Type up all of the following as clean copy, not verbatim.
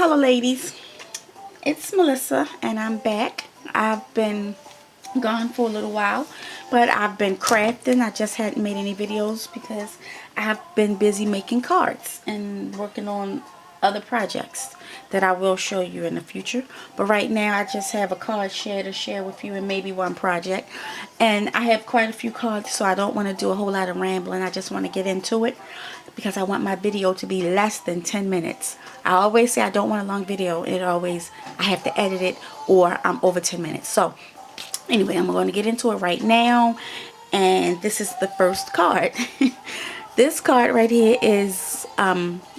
Hello ladies, it's Melissa and I'm back. I've been gone for a little while, but I've been crafting. I just hadn't made any videos because I have been busy making cards and working on other projects that I will show you in the future. But right now I just have a card to share with you and maybe one project. And I have quite a few cards, so I don't want to do a whole lot of rambling. I just want to get into it because I want my video to be less than 10 minutes. I always say I don't want a long video. I have to edit it or I'm over 10 minutes. So anyway, I'm going to get into it right now. And this is the first card. This card right here is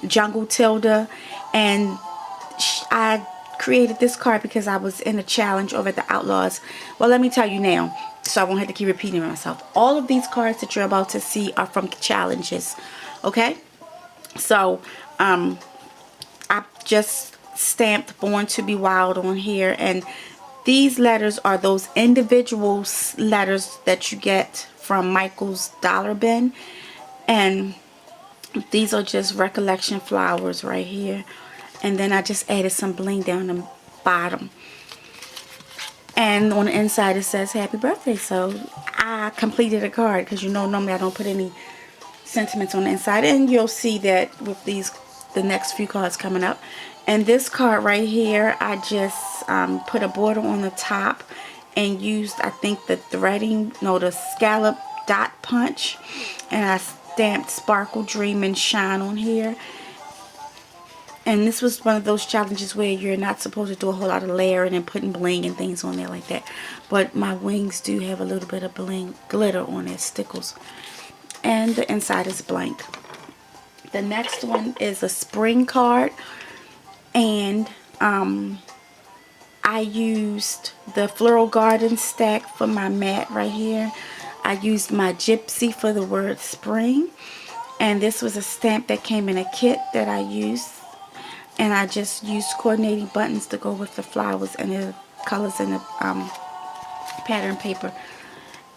Jungle Tilda. And I created this card because I was in a challenge over at the Outlaws. Well, let me tell you now, so I won't have to keep repeating myself. All of these cards that you're about to see are from challenges. Okay? So, I just stamped Born to Be Wild on here. And these letters are those individual letters that you get from Michael's Dollar Bin. And these are just recollection flowers right here. And then I just added some bling down the bottom. And on the inside it says happy birthday. So I completed a card because you know normally I don't put any sentiments on the inside. And you'll see that with the next few cards coming up. And this card right here, I just put a border on the top and used, I think, the scallop dot punch. And I stamped Sparkle, Dream, and Shine on here. And this was one of those challenges where you're not supposed to do a whole lot of layering and putting bling and things on there like that. But my wings do have a little bit of bling, glitter on it, stickles. And the inside is blank. The next one is a spring card. And I used the Floral Garden stack for my mat right here. I used my Gypsy for the word spring. And this was a stamp that came in a kit that I used. And I just used coordinating buttons to go with the flowers and the colors in the pattern paper.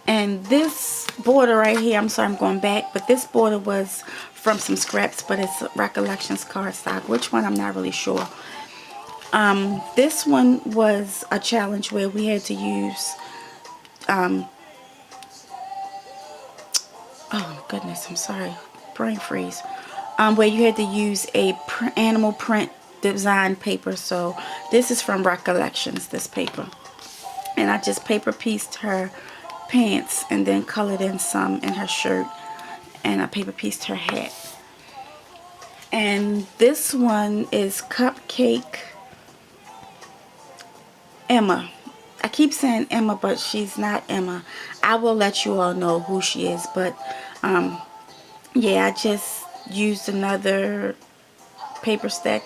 And this border right here, I'm sorry I'm going back, but this border was from some scraps, but it's Recollections cardstock. Which one, I'm not really sure. This one was a challenge where we had to use, oh goodness, I'm sorry, brain freeze. Where you had to use a animal print design paper. So this is from Recollections, this paper. And I just paper pieced her pants and then colored in some in her shirt. And I paper pieced her hat. And this one is Cupcake Emma. I keep saying Emma, but she's not Emma. I will let you all know who she is. But yeah, I just used another paper stack.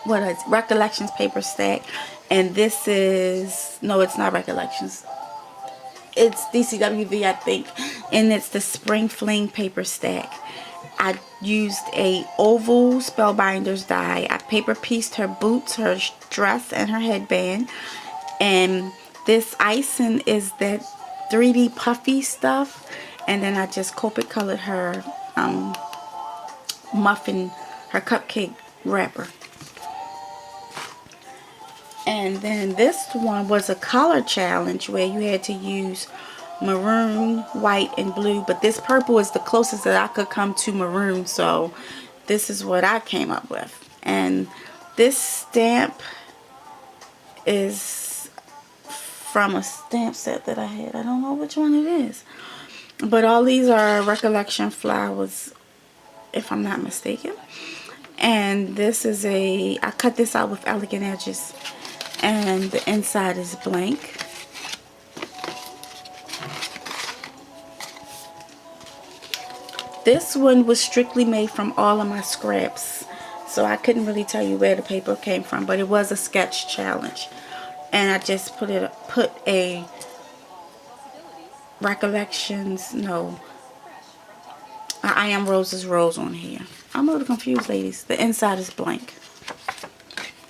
What is Recollections paper stack? And this is, no, it's not Recollections. It's DCWV, I think. And it's the Spring Fling paper stack. I used a oval Spellbinders die. I paper pieced her boots, her dress, and her headband. And this icing is that 3D puffy stuff. And then I just Copic colored her muffin, her cupcake wrapper. And then this one was a color challenge where you had to use maroon, white, and blue. But this purple is the closest that I could come to maroon. So this is what I came up with. And this stamp is from a stamp set that I had. I don't know which one it is. But all these are recollection flowers, if I'm not mistaken. And this is I cut this out with elegant edges. And the inside is blank. This one was strictly made from all of my scraps. So I couldn't really tell you where the paper came from. But it was a sketch challenge. And I just put a Recollections, no, I Am Rose's Rose on here. I'm a little confused, ladies. The inside is blank.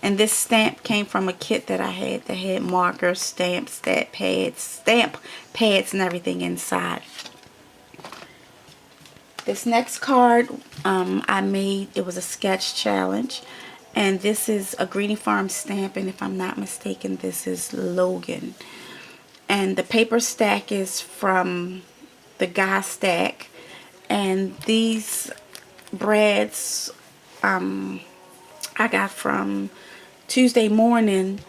And this stamp came from a kit that I had that had markers, stamp pads, and everything inside. This next card I made, it was a sketch challenge. And this is a Greeting Farm stamp, and if I'm not mistaken, this is Logan. And the paper stack is from the Guy Stack. And these breads I got from Tuesday Morning,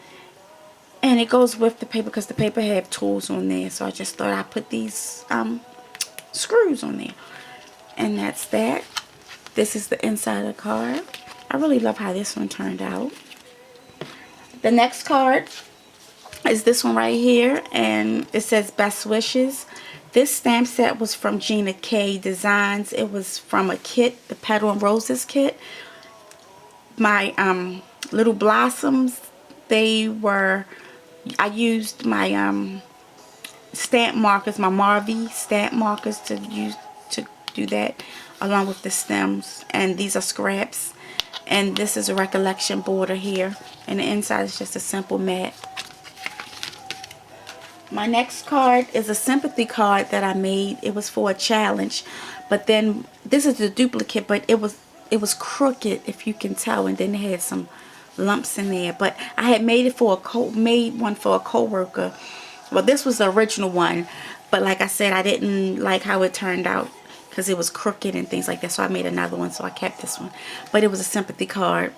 and it goes with the paper because the paper had tools on there, so I just thought I'd put these screws on there. And that's that. This is the inside of the card. I really love how this one turned out. The next card is this one right here, and it says Best Wishes. This stamp set was from Gina K Designs. It was from a kit, the Petal and Roses kit. My little blossoms, I used my stamp markers, my Marvy stamp markers to do that along with the stems. And these are scraps. And this is a recollection border here, and the inside is just a simple matte. My next card is a sympathy card that I made. It was for a challenge, but then this is a duplicate, but it was crooked, if you can tell, and then it had some lumps in there. But I had made one for a coworker. Well, this was the original one, but like I said, I didn't like how it turned out because it was crooked and things like that, so I made another one, so I kept this one. But it was a sympathy card,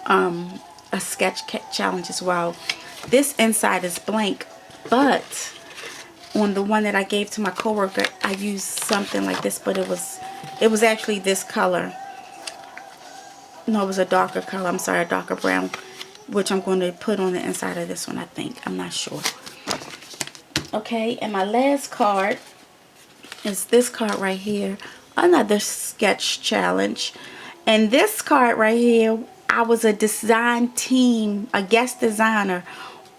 a sketch challenge as well. This inside is blank, but on the one that I gave to my coworker, I used something like this, but it was actually this color. No, it was a darker color. I'm sorry, a darker brown, which I'm going to put on the inside of this one, I think. I'm not sure. Okay, and my last card is this card right here, another sketch challenge. And this card right here, I was a design team, a guest designer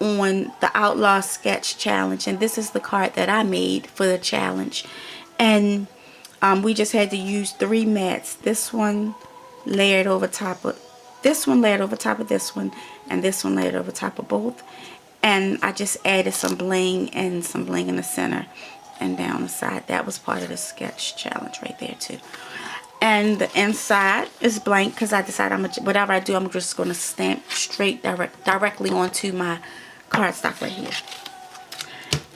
on the Outlaw Sketch Challenge, and this is the card that I made for the challenge. And we just had to use 3 mats. This one layered over top of this one, layered over top of this one, and this one layered over top of both. And I just added some bling and some bling in the center and down the side. That was part of the sketch challenge right there too. And the inside is blank because I decided whatever I do, I'm just going to stamp straight directly onto my cardstock right here.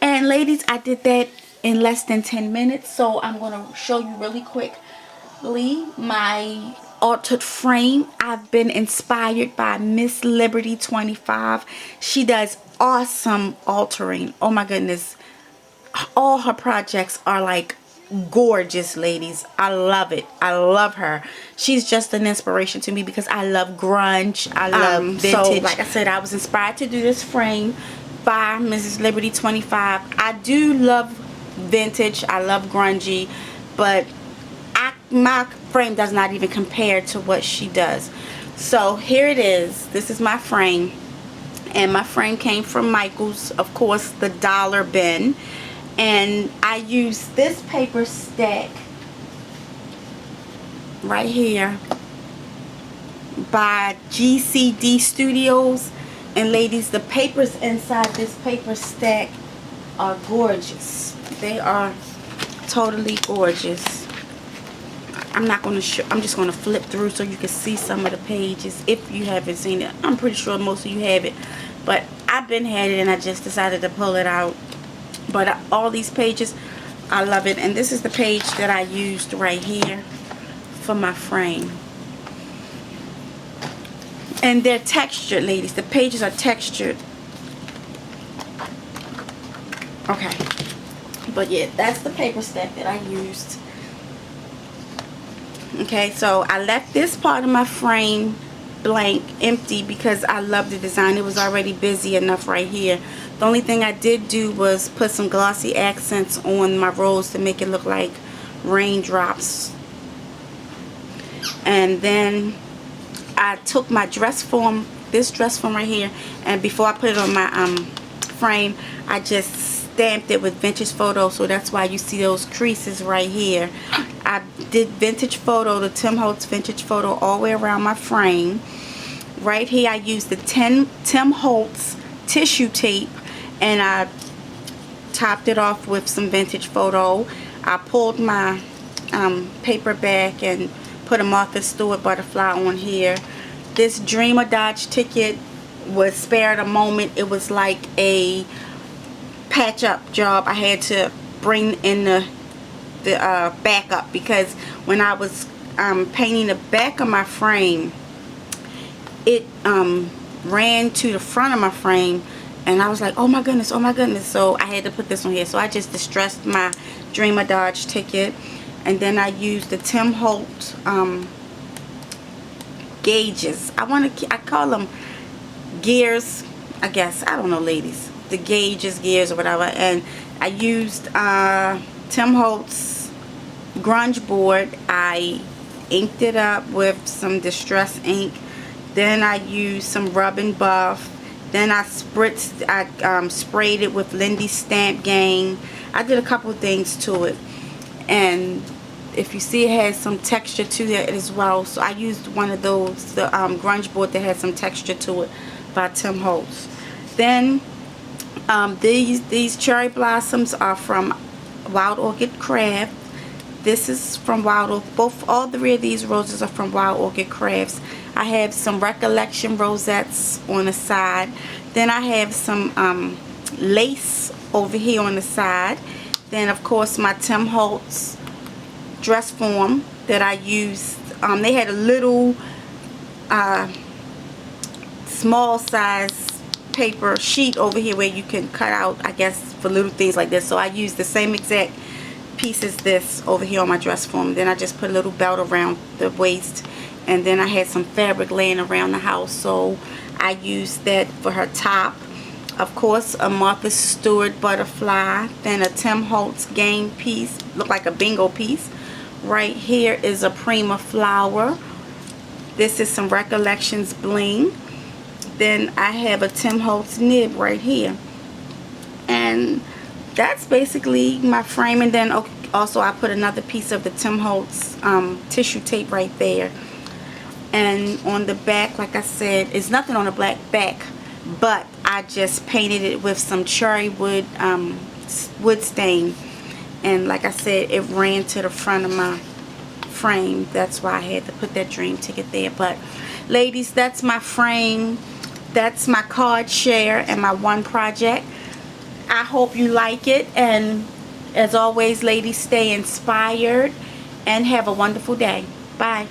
And ladies, I did that in less than 10 minutes, so I'm going to show you really quickly my altered frame. I've been inspired by Miss Liberty 25. She does awesome altering. Oh my goodness. All her projects are like gorgeous, ladies. I love it. I love her. She's just an inspiration to me because I love grunge. I love vintage. So like I said, I was inspired to do this frame by Mrs. Liberty 25. I do love vintage. I love grungy, but my frame does not even compare to what she does. So here it is. This is my frame, and my frame came from Michael's, of course, the dollar bin. And I used this paper stack right here by GCD Studios. And ladies, the papers inside this paper stack are gorgeous. They are totally gorgeous. I'm not going to show, I'm just going to flip through so you can see some of the pages if you haven't seen it. I'm pretty sure most of you have it, but I've been had it and I just decided to pull it out. But all these pages, I love it. And this is the page that I used right here for my frame. And they're textured, ladies. The pages are textured. Okay. But yeah, that's the paper stack that I used. Okay, so I left this part of my frame blank, empty, because I love the design. It was already busy enough right here. The only thing I did do was put some glossy accents on my rose to make it look like raindrops. And then I took my dress form, this dress form right here, and before I put it on my frame, I just stamped it with Vintage Photo. So that's why you see those creases right here. I did Vintage Photo, the Tim Holtz Vintage Photo, all the way around my frame. Right here I used the Tim Holtz tissue tape, and I topped it off with some Vintage Photo. I pulled my paper back and put a Martha Stewart butterfly on here. this Dream or Dodge ticket was spared a moment. It was like a patch up job. I had to bring in the back up, because when I was painting the back of my frame, it ran to the front of my frame, and I was like, oh my goodness, so I had to put this on here. So I just distressed my Dream or Dodge ticket, and then I used the Tim Holtz gauges. I call them gears, I guess. I don't know, ladies. The gauges, gears, or whatever. And I used Tim Holtz grunge board. I inked it up with some Distress ink. Then I used some Rub and Buff. Then I sprayed it with Lindy Stamp Gang. I did a couple things to it, and if you see, it has some texture to it as well. So I used one of those, the grunge board that had some texture to it, by Tim Holtz. Then these cherry blossoms are from Wild Orchid Craft. This is from Wild Orchid. All three of these roses are from Wild Orchid Crafts. I have some Recollection rosettes on the side. Then I have some lace over here on the side. Then of course my Tim Holtz dress form that I used. They had a little small size paper sheet over here where you can cut out, I guess, for little things like this. So I used the same exact piece as this over here on my dress form. Then I just put a little belt around the waist, and then I had some fabric laying around the house, so I used that for her top. Of course, a Martha Stewart butterfly. Then a Tim Holtz game piece, look like a bingo piece. Right here is a Prima flower. This is some Recollections bling. Then I have a Tim Holtz nib right here, and that's basically my frame. And then also I put another piece of the Tim Holtz tissue tape right there. And on the back, like I said, it's nothing on the black back, but I just painted it with some cherry wood wood stain, and like I said, it ran to the front of my frame. That's why I had to put that dream ticket there. But ladies, that's my frame. That's my card share and my one project. I hope you like it, and as always, ladies, stay inspired and have a wonderful day. Bye.